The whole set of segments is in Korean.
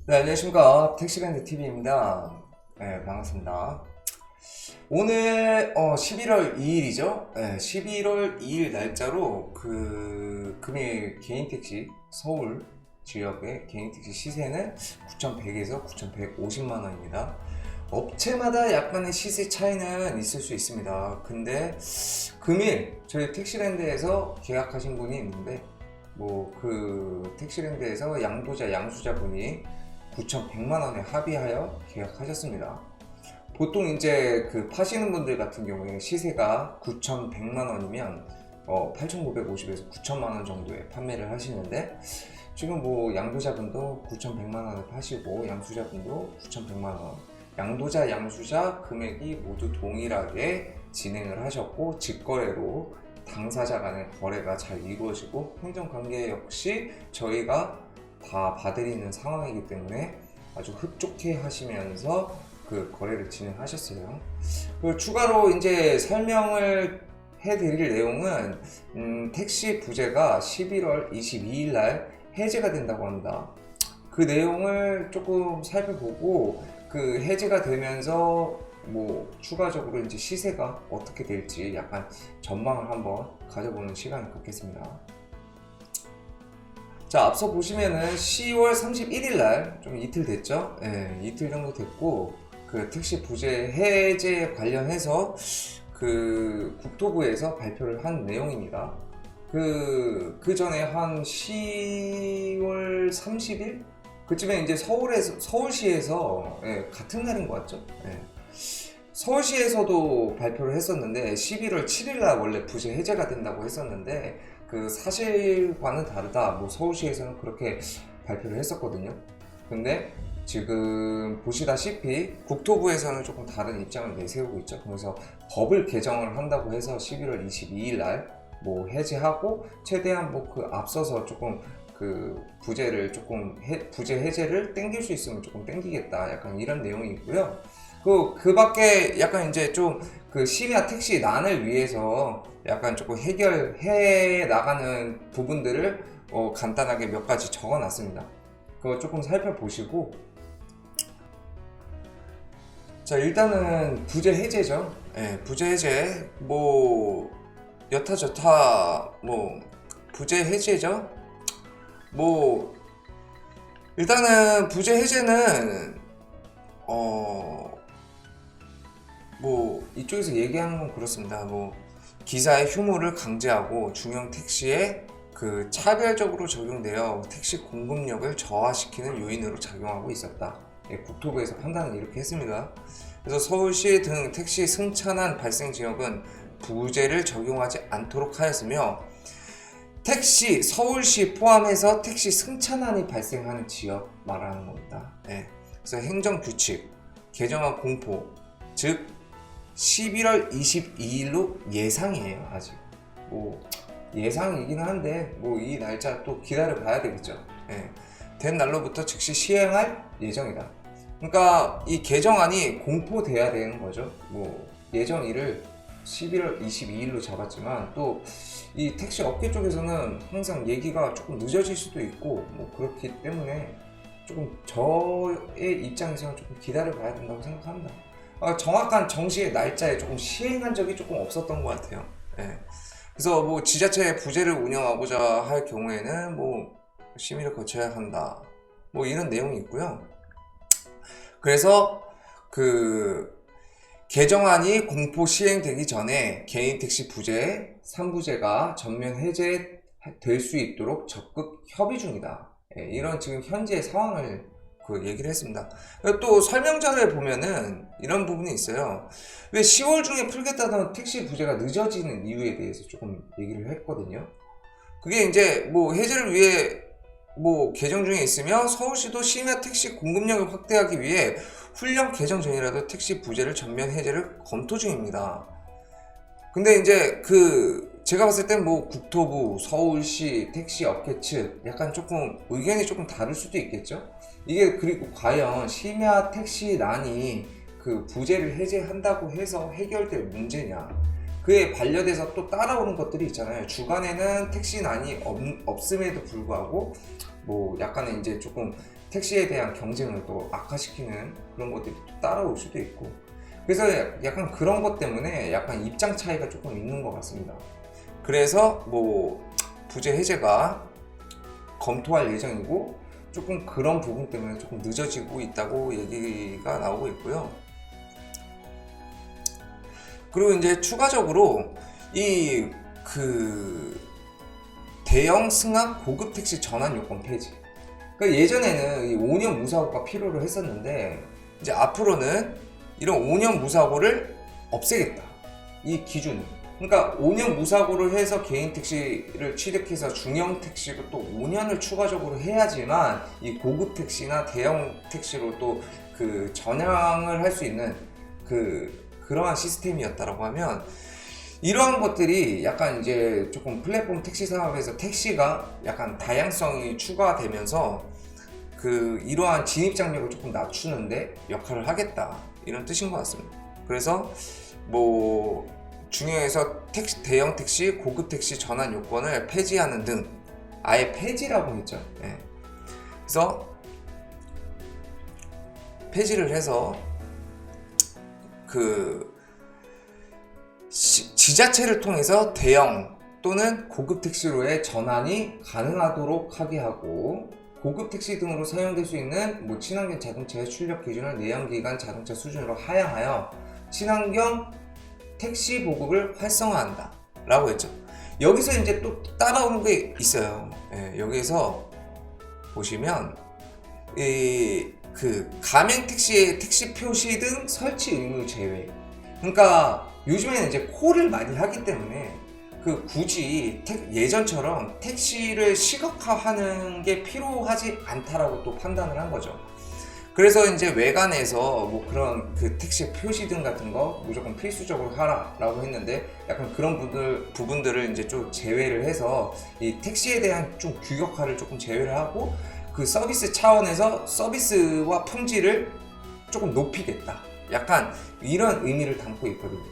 네, 안녕하십니까. 택시밴드 TV입니다. 네, 반갑습니다. 오늘 11월 2일이죠. 네, 11월 2일 날짜로 금일 개인택시 서울 지역의 개인택시 시세는 9,100에서 9,150만 원입니다. 업체마다 약간의 시세 차이는 있을 수 있습니다. 근데 금일 저희 택시랜드에서 계약하신 분이 있는데 그 택시랜드에서 양수자 분이 9,100만 원에 합의하여 계약하셨습니다. 보통 이제 파시는 분들 같은 경우에 시세가 9,100만 원이면 8,950에서 9,000만 원 정도에 판매를 하시는데, 지금 양도자분도 9,100만 원에 파시고 양수자분도 9,100만 원, 양도자 양수자 금액이 모두 동일하게 진행을 하셨고, 직거래로 당사자 간의 거래가 잘 이루어지고 행정관계 역시 저희가 다 봐드리는 상황이기 때문에 아주 흡족해 하시면서 거래를 진행하셨어요. 그리고 추가로 이제 설명을 해드릴 내용은 택시 부재가 11월 22일 날 해제가 된다고 합니다. 그 내용을 조금 살펴보고 해제가 되면서 추가적으로 이제 시세가 어떻게 될지 약간 전망을 한번 가져보는 시간을 갖겠습니다. 자, 앞서 보시면은 10월 31일 날 좀 이틀 됐죠? 네, 이틀 정도 됐고, 택시 부재 해제 관련해서 국토부에서 발표를 한 내용입니다. 그 전에 한 10월 30일? 그쯤에 이제 서울시에서 같은 날인 것 같죠? 서울시에서도 발표를 했었는데 11월 7일 날 원래 부재 해제가 된다고 했었는데 사실과는 다르다. 서울시에서는 그렇게 발표를 했었거든요. 근데 지금 보시다시피 국토부에서는 조금 다른 입장을 내세우고 있죠. 그래서 법을 개정을 한다고 해서 11월 22일 날 해제하고 최대한 앞서서 조금 부재를 부재 해제를 땡길 수 있으면 조금 땡기겠다. 약간 이런 내용이 있고요. 그 밖에 약간 이제 좀 심야 택시 난을 위해서 약간 조금 해결해 나가는 부분들을 간단하게 몇 가지 적어 놨습니다. 그거 조금 살펴보시고, 자, 일단은 부재 해제죠. 부재 해제 여타저타 부재 해제죠. 일단은 부재 해제는 이쪽에서 얘기하는 건 그렇습니다. 기사의 휴무를 강제하고 중형 택시에 차별적으로 적용되어 택시 공급력을 저하시키는 요인으로 작용하고 있었다. 국토부에서 판단을 이렇게 했습니다. 그래서 서울시 등 택시 승차난 발생 지역은 부재를 적용하지 않도록 하였으며, 서울시 포함해서 택시 승차난이 발생하는 지역 말하는 겁니다. 그래서 행정규칙 개정안 공포, 즉 11월 22일로 예상이에요. 아직 예상이기는 한데 이 날짜 또 기다려 봐야 되겠죠. 된 날로부터 즉시 시행할 예정이다. 그러니까 이 개정안이 공포돼야 되는 거죠. 예정일을 11월 22일로 잡았지만 또 이 택시 업계 쪽에서는 항상 얘기가 조금 늦어질 수도 있고 그렇기 때문에 조금 저의 입장에서는 조금 기다려 봐야 된다고 생각합니다. 정확한 정시의 날짜에 조금 시행한 적이 조금 없었던 것 같아요. 그래서 지자체의 부재를 운영하고자 할 경우에는 심의를 거쳐야 한다. 이런 내용이 있고요. 그래서 개정안이 공포 시행되기 전에 개인 택시 부재, 3부제가 전면 해제될 수 있도록 적극 협의 중이다. 이런 지금 현재 상황을 얘기를 했습니다. 또 설명자료에 보면은 이런 부분이 있어요. 왜 10월 중에 풀겠다던 택시 부재가 늦어지는 이유에 대해서 조금 얘기를 했거든요. 그게 이제 해제를 위해 개정 중에 있으며, 서울시도 심야 택시 공급력을 확대하기 위해 훈련 개정 전이라도 택시 부재를 전면 해제를 검토 중입니다. 근데 이제 제가 봤을 땐 국토부, 서울시, 택시 업계 측 약간 조금 의견이 조금 다를 수도 있겠죠. 이게 그리고 과연 심야 택시 난이 그 부재를 해제한다고 해서 해결될 문제냐. 그에 반려돼서 또 따라오는 것들이 있잖아요. 주간에는 택시난이 없음에도 불구하고 뭐 약간의 이제 조금 택시에 대한 경쟁을 또 악화시키는 그런 것들이 또 따라올 수도 있고, 그래서 약간 그런 것 때문에 약간 입장 차이가 조금 있는 것 같습니다. 그래서 뭐 부재 해제가 검토할 예정이고, 조금 그런 부분 때문에 조금 늦어지고 있다고 얘기가 나오고 있고요. 그리고 이제 추가적으로 이 대형 승합 고급 택시 전환 요건 폐지. 그러니까 예전에는 이 5년 무사고가 필요로 했었는데, 이제 앞으로는 이런 5년 무사고를 없애겠다. 이 기준을. 그러니까 5년 무사고를 해서 개인 택시를 취득해서 중형 택시로 또 5년을 추가적으로 해야지만 이 고급 택시나 대형 택시로 또 그 전향을 할 수 있는 그러한 시스템이었다라고 하면, 이러한 것들이 약간 이제 조금 플랫폼 택시 사업에서 택시가 약간 다양성이 추가되면서 이러한 진입 장벽을 조금 낮추는데 역할을 하겠다, 이런 뜻인 것 같습니다. 그래서 뭐 중요해서 대형 택시, 고급 택시 전환 요건을 폐지하는 등, 아예 폐지라고 했죠. 예. 그래서 폐지를 해서 지자체를 통해서 대형 또는 고급 택시로의 전환이 가능하도록 하게 하고, 고급 택시 등으로 사용될 수 있는 뭐 친환경 자동차의 출력 기준을 내연기관 자동차 수준으로 하향하여 친환경 택시 보급을 활성화한다 라고 했죠. 여기서 이제 또 따라오는 게 있어요. 예, 여기서 보시면 가맹 택시의 택시 표시 등 설치 의무 제외. 그러니까 요즘에는 이제 콜을 많이 하기 때문에 굳이 예전처럼 택시를 시각화하는 게 필요하지 않다라고 또 판단을 한 거죠. 그래서 이제 외관에서 뭐 그런 택시 표시 등 같은 거 무조건 필수적으로 하라라고 했는데, 약간 그런 부분들을 이제 좀 제외를 해서 이 택시에 대한 좀 규격화를 조금 제외를 하고, 서비스 차원에서 서비스와 품질을 조금 높이겠다, 약간 이런 의미를 담고 있거든요.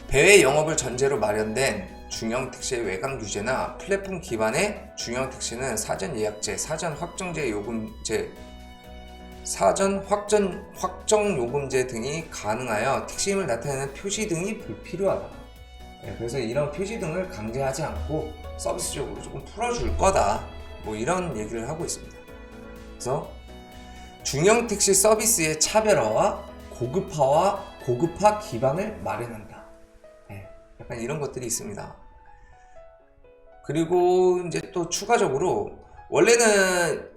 배회 영업을 전제로 마련된 중형 택시의 외관 규제나 플랫폼 기반의 중형 택시는 사전 예약제, 사전 확정 요금제 등이 가능하여 택시임을 나타내는 표시 등이 불필요하다. 네, 그래서 이런 표시 등을 강제하지 않고 서비스적으로 조금 풀어줄 거다, 뭐 이런 얘기를 하고 있습니다. 그래서 중형 택시 서비스의 차별화와 고급화 기반을 마련한다. 네, 약간 이런 것들이 있습니다. 그리고 이제 또 추가적으로 원래는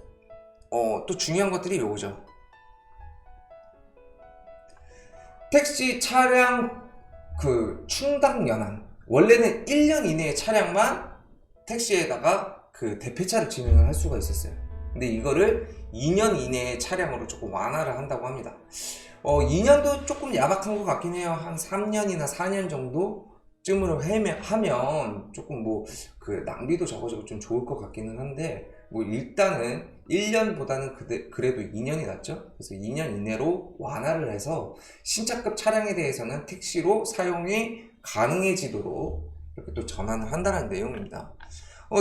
또 중요한 것들이 요거죠. 택시 차량 충당 연한. 원래는 1년 이내의 차량만 택시에다가 대폐차를 진행을 할 수가 있었어요. 근데 이거를 2년 이내의 차량으로 조금 완화를 한다고 합니다. 2년도 조금 야박한 것 같긴 해요. 한 3년이나 4년 정도쯤으로 하면 조금 낭비도 적어지고 좀 좋을 것 같기는 한데, 뭐 일단은 1년보다는 그래도 2년이 낫죠. 그래서 2년 이내로 완화를 해서 신차급 차량에 대해서는 택시로 사용이 가능해지도록 이렇게 또 전환을 한다는 내용입니다.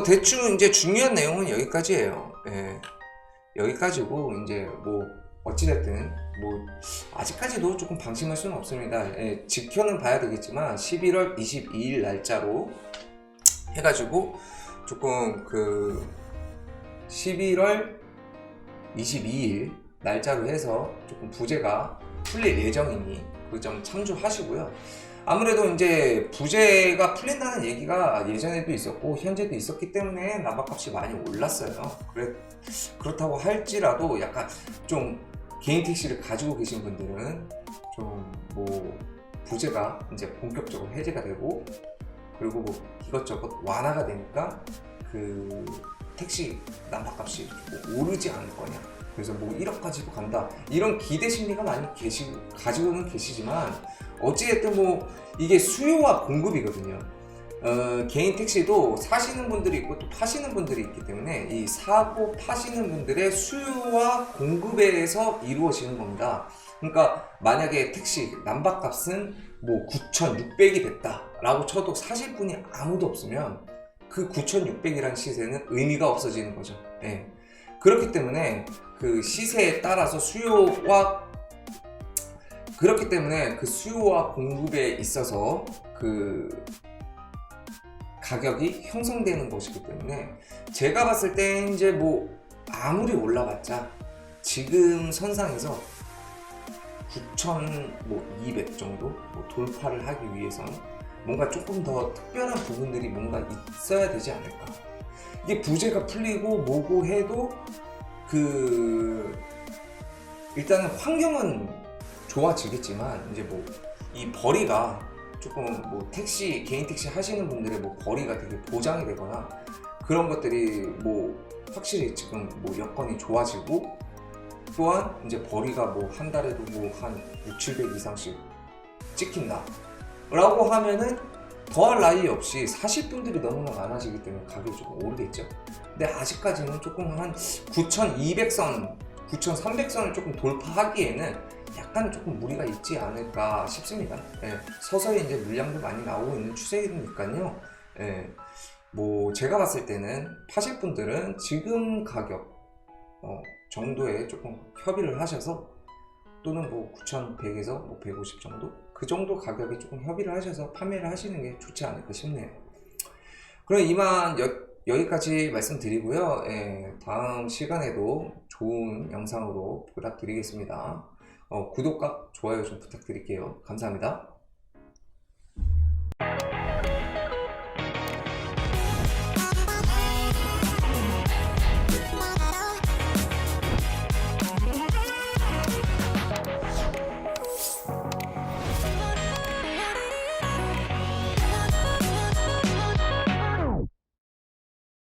대충 이제 중요한 내용은 여기까지예요. 예, 여기까지고, 이제 뭐 어찌됐든 뭐 아직까지도 조금 방심할 수는 없습니다. 예, 지켜는 봐야 되겠지만 11월 22일 날짜로 해가지고 조금 11월 22일 날짜로 해서 조금 부재가 풀릴 예정이니 그 점 참조하시고요. 아무래도 이제 부재가 풀린다는 얘기가 예전에도 있었고 현재도 있었기 때문에 난방값이 많이 올랐어요. 그렇다고 할지라도 약간 좀 개인 택시를 가지고 계신 분들은 좀 뭐 부재가 이제 본격적으로 해제가 되고, 그리고 뭐 이것저것 완화가 되니까 택시 난방값이 오르지 않을 거냐, 그래서 뭐 1억까지도 간다, 이런 기대 심리가 많이 가지고는 계시지만, 어찌됐든 뭐 이게 수요와 공급이거든요. 개인 택시도 사시는 분들이 있고 또 파시는 분들이 있기 때문에 이 사고 파시는 분들의 수요와 공급에서 이루어지는 겁니다. 그러니까 만약에 택시 남바값은 뭐 9,600이 됐다 라고 쳐도 사실 분이 아무도 없으면 그 9,600이라는 시세는 의미가 없어지는 거죠. 예. 그렇기 때문에 그 시세에 따라서 그렇기 때문에 그 수요와 공급에 있어서 그 가격이 형성되는 것이기 때문에 제가 봤을 때 이제 뭐 아무리 올라봤자 지금 선상에서 9,200 정도 돌파를 하기 위해서는 뭔가 조금 더 특별한 부분들이 뭔가 있어야 되지 않을까. 이게 부재가 풀리고 뭐고 해도 그 일단은 환경은 좋아지겠지만 이제 뭐 이 벌이가 조금 뭐 개인 택시 하시는 분들의 뭐 벌이가 되게 보장이 되거나 그런 것들이 뭐 확실히 지금 뭐 여건이 좋아지고 또한 이제 벌이가 뭐 한 달에도 뭐 한 6, 700 이상씩 찍힌다 라고 하면은 더할 나위 없이 사실 분들이 너무나 많아지기 때문에 가격이 조금 오르겠죠. 근데 아직까지는 조금 한 9,200선, 9,300선을 조금 돌파하기에는 약간 조금 무리가 있지 않을까 싶습니다. 예, 서서히 이제 물량도 많이 나오고 있는 추세이니까요. 예, 뭐 제가 봤을 때는 파실 분들은 지금 가격 정도에 조금 협의를 하셔서 또는 뭐 9,100에서 뭐 150 정도 그 정도 가격에 조금 협의를 하셔서 판매를 하시는 게 좋지 않을까 싶네요. 그럼 이만 여기까지 말씀드리고요. 예, 다음 시간에도 좋은 영상으로 보답드리겠습니다. 구독과 좋아요 좀 부탁드릴게요. 감사합니다.